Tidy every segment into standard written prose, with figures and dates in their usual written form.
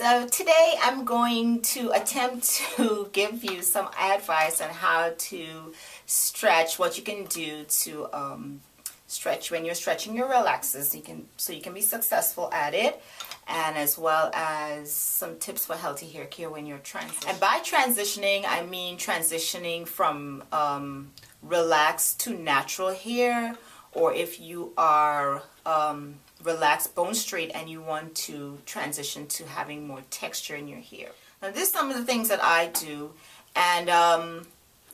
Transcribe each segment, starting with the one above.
So today I'm going to attempt to give you some advice on how to stretch, what you can do to stretch when you're stretching your relaxers, so you can be successful at it, and as well as some tips for healthy hair care when you're transitioning. And by transitioning, I mean transitioning from relaxed to natural hair, or if you are relaxed bone straight and you want to transition to having more texture in your hair. Now, this is some of the things that I do, and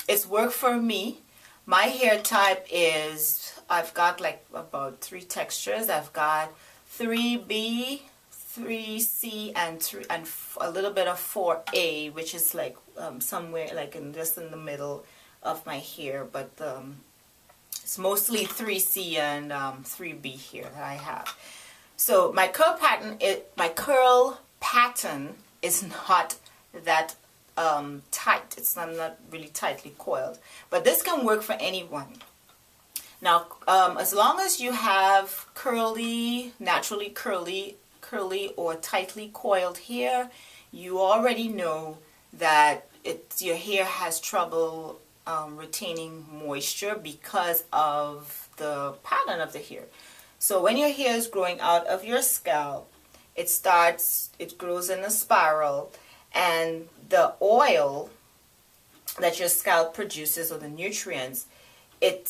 it's worked for me. My hair type is, I've got like about 3 textures. I've got 3B, 3C, and a little bit of 4A, which is like somewhere like just in the middle of my hair, but it's mostly 3C and 3B here that I have. So my curl pattern is not that tight. It's not really tightly coiled, but this can work for anyone. Now, as long as you have curly, naturally curly or tightly coiled hair, you already know that your hair has trouble retaining moisture because of the pattern of the hair. So when your hair is growing out of your scalp, it grows in a spiral, and the oil that your scalp produces, or the nutrients, it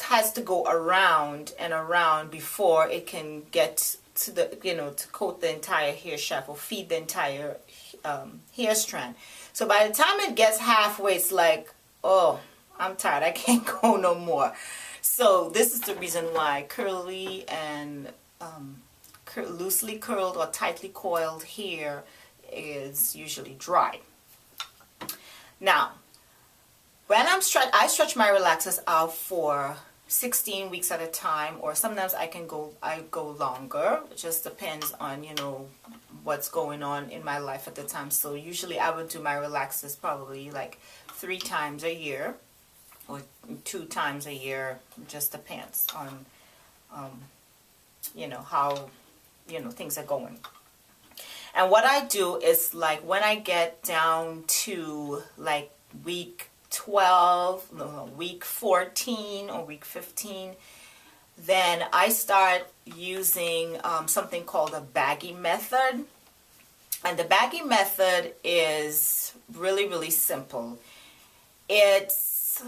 has to go around and around before it can get to the, to coat the entire hair shaft or feed the entire hair strand. So by the time it gets halfway, it's like, oh, I'm tired, I can't go no more. So this is the reason why curly and loosely curled or tightly coiled hair is usually dry. Now, when I stretch my relaxers out for 16 weeks at a time, or sometimes I go longer. It just depends on what's going on in my life at the time. So usually I would do my relaxers probably like 3 times a year or 2 times a year. It just depends on how things are going. And what I do is, like, when I get down to like week 14 or week 15, then I start using something called a baggy method. And the baggy method is really, really simple. It's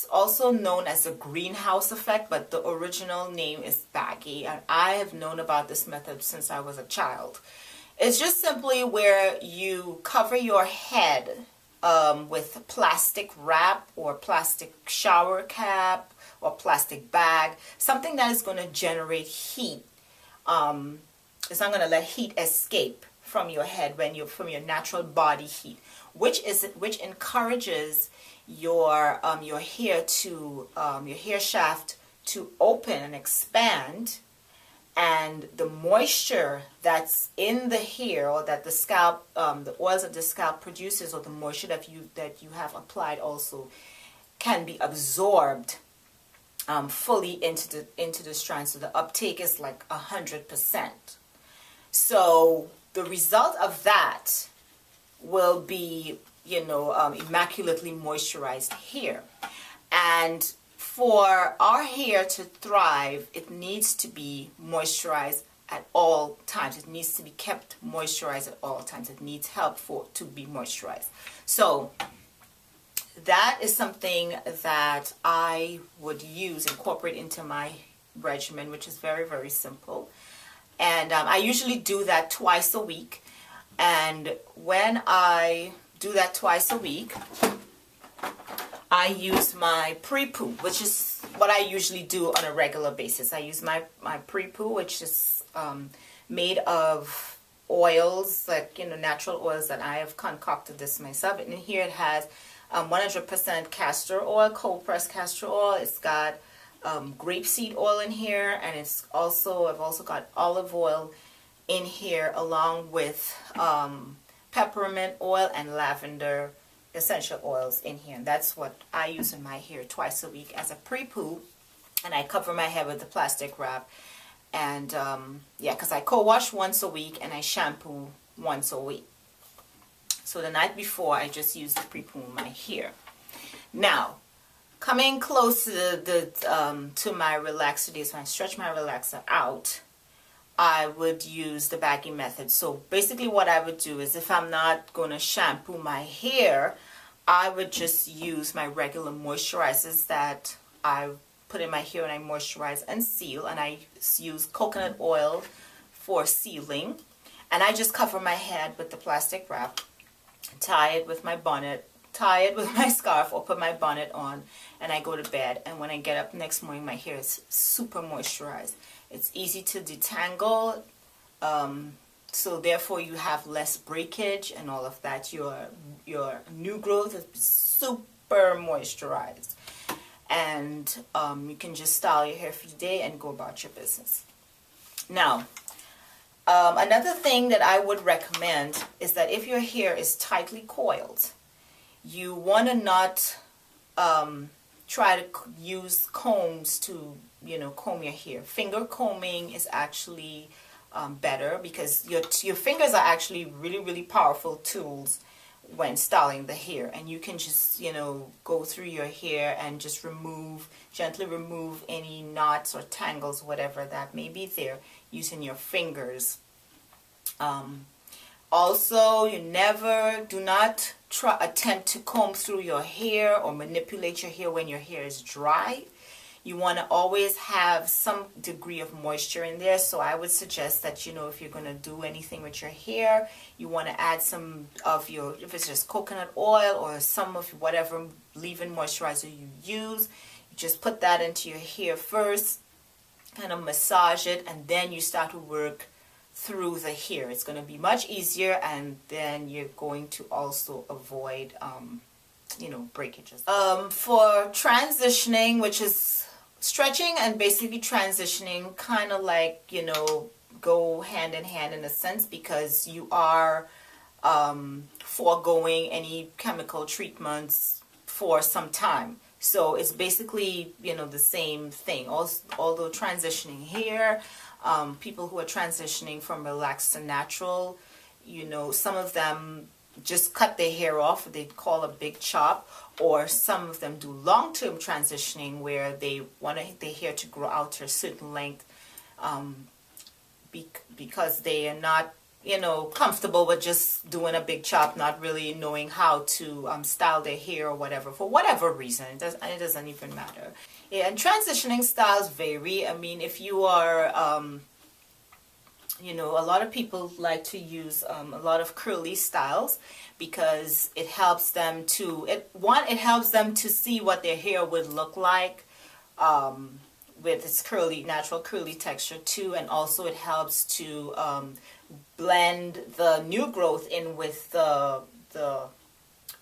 also known as the greenhouse effect, but the original name is baggy, and I have known about this method since I was a child. It's just simply where you cover your head with plastic wrap or plastic shower cap or plastic bag, something that is going to generate heat. It's not going to let heat escape from your head from your natural body heat, which encourages your hair your hair shaft to open and expand, and the moisture that's in the hair, or that the scalp, the oils that the scalp produces, or the moisture that you have applied, also can be absorbed fully into the strand. So the uptake is like 100%. So the result of that will be immaculately moisturized hair. And for our hair to thrive, it needs to be moisturized at all times. It needs to be kept moisturized at all times. It needs help to be moisturized. So that is something that I would incorporate into my regimen, which is very, very simple. And I usually do that twice a week. And when I do that twice a week, I use my pre-poo, which is what I usually do on a regular basis. I use my pre-poo, which is made of oils, like natural oils that I have concocted this myself. And in here it has 100% castor oil, cold pressed castor oil. It's got grapeseed oil in here, and I've also got olive oil in here, along with peppermint oil and lavender essential oils in here. And that's what I use in my hair twice a week as a pre-poo. And I cover my head with the plastic wrap, And yeah, because I co-wash once a week and I shampoo once a week. So the night before, I just use the pre-poo in my hair. Now, coming close to to my relaxer days, when I stretch my relaxer out, I would use the baggy method. So basically what I would do is, if I'm not going to shampoo my hair, I would just use my regular moisturizers that I put in my hair and I moisturize and seal. And I use coconut oil for sealing. And I just cover my head with the plastic wrap, tie it with my bonnet, tie it with my scarf, or put my bonnet on, and I go to bed. And when I get up next morning, my hair is super moisturized. It's easy to detangle, so therefore you have less breakage and all of that. Your new growth is super moisturized, and you can just style your hair for the day and go about your business. Now, another thing that I would recommend is that if your hair is tightly coiled, you want to not try to use combs to, comb your hair. Finger combing is actually better, because your fingers are actually really, really powerful tools when styling the hair. And you can just, go through your hair and just gently remove any knots or tangles, whatever that may be there, using your fingers. Also, do not attempt to comb through your hair or manipulate your hair when your hair is dry. You want to always have some degree of moisture in there. So I would suggest that, if you're going to do anything with your hair, you want to add some of if it's just coconut oil or some of whatever leave-in moisturizer you use, you just put that into your hair first, kind of massage it, and then you start to work through the hair. It's going to be much easier, and then you're going to also avoid breakages. For transitioning, which is stretching and basically transitioning, kind of like go hand in hand in a sense, because you are foregoing any chemical treatments for some time. So it's basically the same thing. Although transitioning here, people who are transitioning from relaxed to natural, some of them just cut their hair off, they call a big chop, or some of them do long-term transitioning where they want their hair to grow out to a certain length, because they are not comfortable with just doing a big chop, not really knowing how to style their hair or whatever, for whatever reason. It doesn't even matter. Yeah, and transitioning styles vary. I mean, if you are a lot of people like to use a lot of curly styles, because it helps them to helps them to see what their hair would look like with its natural curly texture too. And also it helps to blend the new growth in with the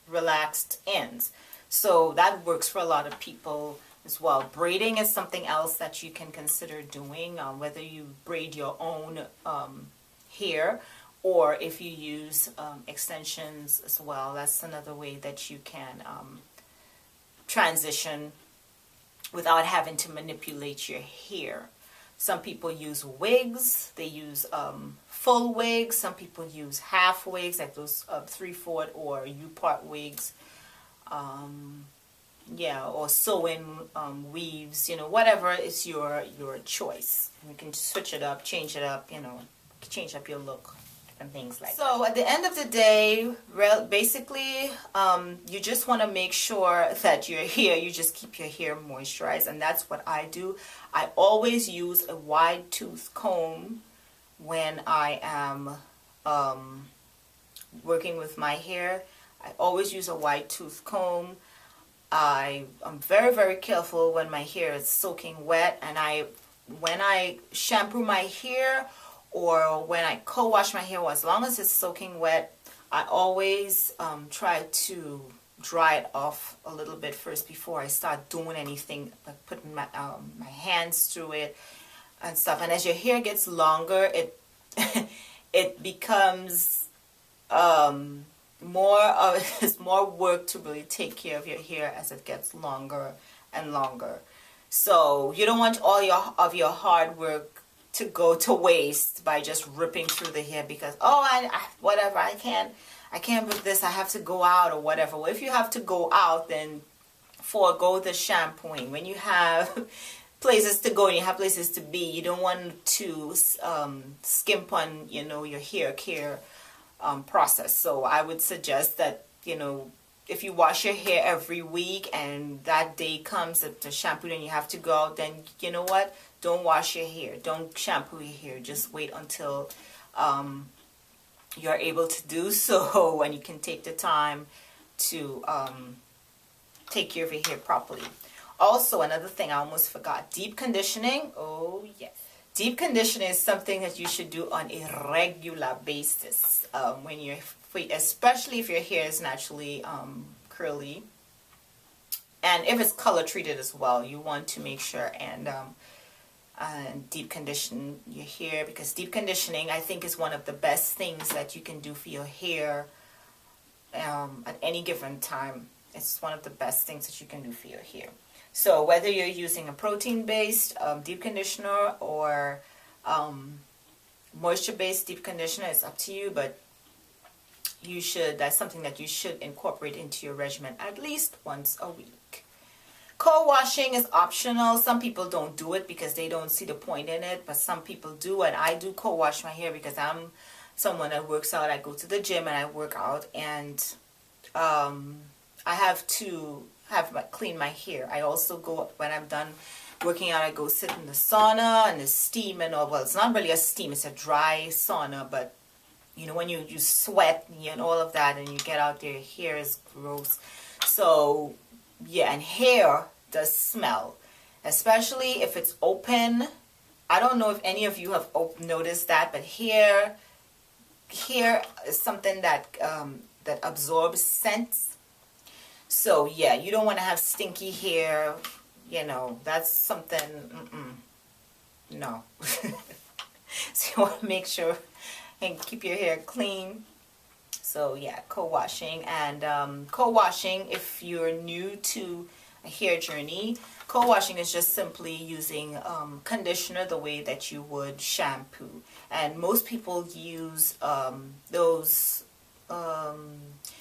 relaxed ends. So that works for a lot of people as well. Braiding is something else that you can consider doing, whether you braid your own hair, or if you use extensions as well. That's another way that you can transition without having to manipulate your hair. Some people use wigs. They use full wigs. Some people use half wigs, like those 3/4 or U-part wigs. Or sew-in weaves. Whatever is your choice. You can switch it up, change it up. Change up your look and things like that. So at the end of the day, basically, you just want to make sure that your hair, you just keep your hair moisturized, and that's what I do. I always use a wide tooth comb when I am working with my hair. I always use a wide tooth comb. I'm very, very careful when my hair is soaking wet, and when I shampoo my hair, or when I co-wash my hair, as long as it's soaking wet, I always try to dry it off a little bit first before I start doing anything, like putting my hands through it and stuff. And as your hair gets longer, it becomes it's more work to really take care of your hair as it gets longer and longer. So you don't want all of your hard work to go to waste by just ripping through the hair because, oh, whatever, I can't with this, I have to go out or whatever. Well, if you have to go out, then forego the shampooing. When you have places to go and you have places to be, you don't want to skimp on, your hair care process. So I would suggest that, if you wash your hair every week and that day comes to shampoo and you have to go out, then you know what? Don't wash your hair. Don't shampoo your hair. Just wait until you're able to do so and you can take the time to take care of your hair properly. Also, another thing I almost forgot, deep conditioning. Oh, yes. Deep conditioning is something that you should do on a regular basis when you're, especially if your hair is naturally curly. And if it's color treated as well, you want to make sure and deep condition your hair, because deep conditioning, I think, is one of the best things that you can do for your hair at any given time. It's one of the best things that you can do for your hair. So whether you're using a protein-based deep conditioner or moisture-based deep conditioner, it's up to you, but that's something that you should incorporate into your regimen at least once a week. Co-washing is optional. Some people don't do it because they don't see the point in it, but some people do, and I do co-wash my hair because I'm someone that works out. I go to the gym and I work out, and I have to clean my hair. I also go, when I'm done working out, I go sit in the sauna and the steam and all. Well, it's not really a steam, it's a dry sauna, but when you sweat and all of that and you get out there, your hair is gross. So yeah, and hair does smell, especially if it's open. I don't know if any of you have noticed that, but hair is something that that absorbs scents. So yeah, you don't want to have stinky hair. That's something. No. So you want to make sure and keep your hair clean. So yeah, co-washing. And co-washing, if you're new to a hair journey, co-washing is just simply using conditioner the way that you would shampoo. And most people use those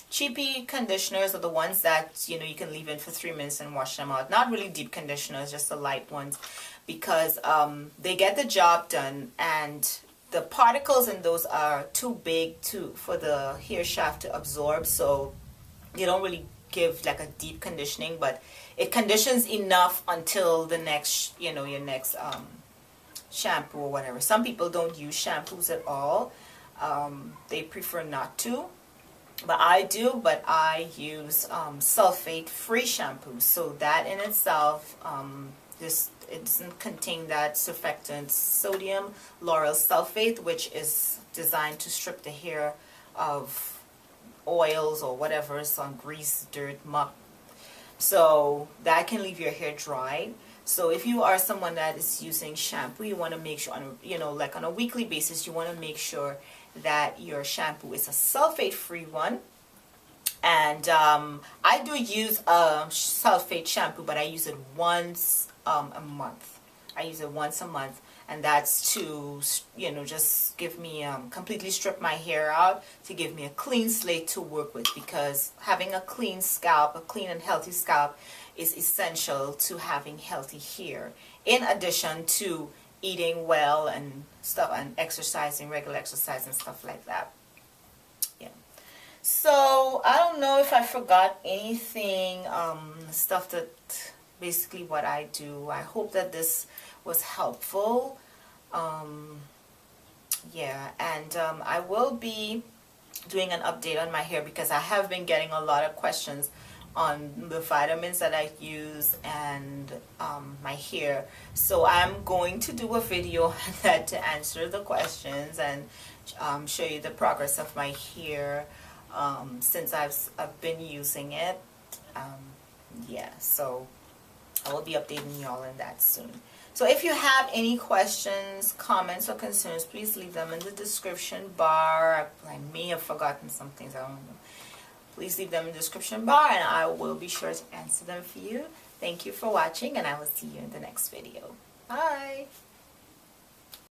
cheapy conditioners, are the ones that you can leave in for 3 minutes and wash them out. Not really deep conditioners, just the light ones, because they get the job done, and the particles in those are too big for the hair shaft to absorb, so they don't really give like a deep conditioning, but it conditions enough until the next, your next shampoo or whatever. Some people don't use shampoos at all. They prefer not to, but I do. But I use sulfate-free shampoos, so that in itself, it doesn't contain that surfactant, sodium lauryl sulfate, which is designed to strip the hair of oils or whatever, some grease, dirt, muck. So that can leave your hair dry. So if you are someone that is using shampoo, you want to make sure, like on a weekly basis, you want to make sure that your shampoo is a sulfate-free one. And I do use a sulfate shampoo, but I use it once a month. I use it once a month, and that's to just give me completely strip my hair out, to give me a clean slate to work with, because having a clean scalp, a clean and healthy scalp, is essential to having healthy hair, in addition to eating well and stuff, and exercising, regular exercise and stuff like that. Yeah. So I don't know if I forgot anything, stuff that basically what I do. I hope that this was helpful. Yeah, and I will be doing an update on my hair, because I have been getting a lot of questions on the vitamins that I use and my hair. So I'm going to do a video on that to answer the questions and show you the progress of my hair since I've been using it. Yeah, so I will be updating y'all on that soon. So if you have any questions, comments, or concerns, please leave them in the description bar. I may have forgotten some things, I don't know. Please leave them in the description bar, and I will be sure to answer them for you. Thank you for watching, and I will see you in the next video. Bye!